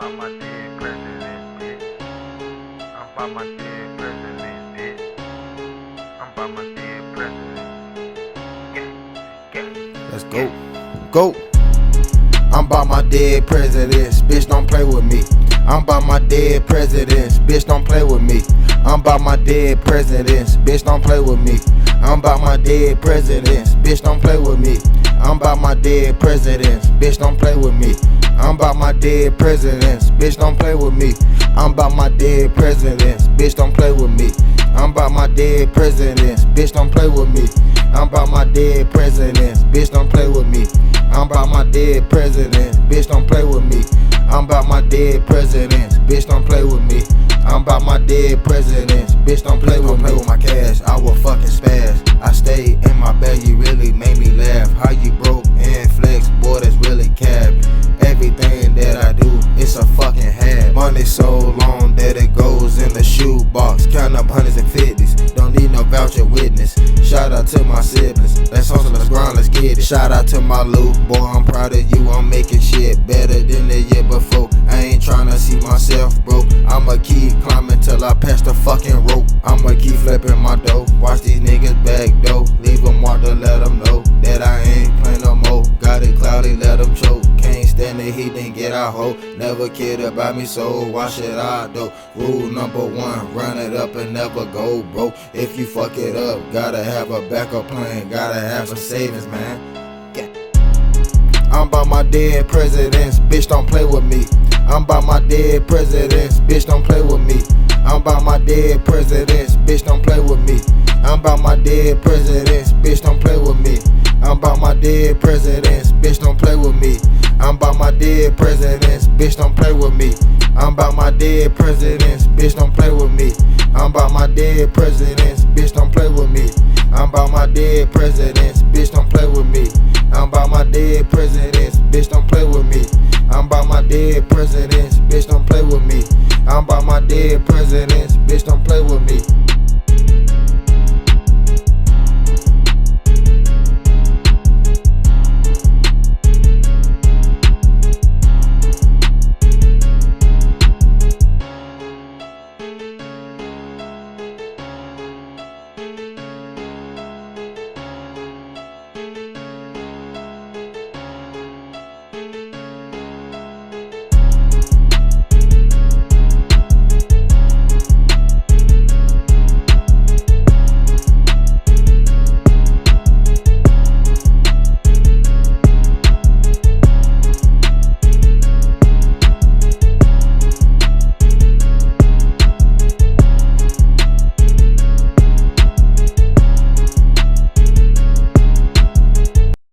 about my dead president, bitch. I'm about my dead president, bitch. I'm about my dead president. Let's go. Go. I'm about my dead presidents, bitch, don't play with me. I'm about my dead presidents, bitch, don't play with me. I'm about my dead presidents, bitch, don't play with me. I'm about my dead presidents, bitch, don't play with me. I'm about my dead presidents, bitch, don't play with me. I'm about my dead presidents, bitch, don't play with me. I'm about my dead presidents, bitch, don't play with me. I'm about my dead presidents, bitch, don't play with me. I'm about my dead presidents, bitch, don't play with me. I'm about my dead presidents, bitch, don't play with me. I'm about my dead presidents, bitch, don't play with me. I'm about my dead presidents, bitch, don't play with me. Play with my cash, I will fucking spaz. I stayed in my bag, you really made me laugh. How you broke and flex, boy, that's really cap. Everything that I do, it's a fucking habit. Money so long that it goes in the shoebox. Count up hundreds and fifties, don't need no voucher witness. Shout out to my siblings, let's hustle, let's grind, let's get it. Shout out to my Luke, boy, I'm proud of you, I'm making shit better than the year before. I ain't tryna see myself broke, I'ma keep climbing till I pass the fucking rope. I'ma keep flipping my dough, watch these niggas back though. Leave them marked to let them know that I ain't playing no more. Got it cloudy, let them choke. Can't stand the heat, then get out hoe. Never cared about me, so why should I though? Rule number one, run it up and never go broke. If you fuck it up, gotta have a backup plan, gotta have some savings, man. I'm about my dead presidents, bitch, don't play with me. I'm about my dead presidents, bitch, don't play with me. I'm about my dead presidents, bitch, don't play with me. I'm about my dead presidents, bitch, don't play with me. I'm about my dead presidents, bitch, don't play with me. I'm about my dead presidents, bitch, don't play with me. I'm about my dead presidents, bitch, don't play with me. I'm about my dead presidents, bitch, don't play with me. I'm about my dead presidents, bitch, don't play with me. I'm about my dead presidents, bitch, don't play with me. I'm about my dead presidents, bitch, don't play with me. I'm about my dead presidents, bitch, don't play with me.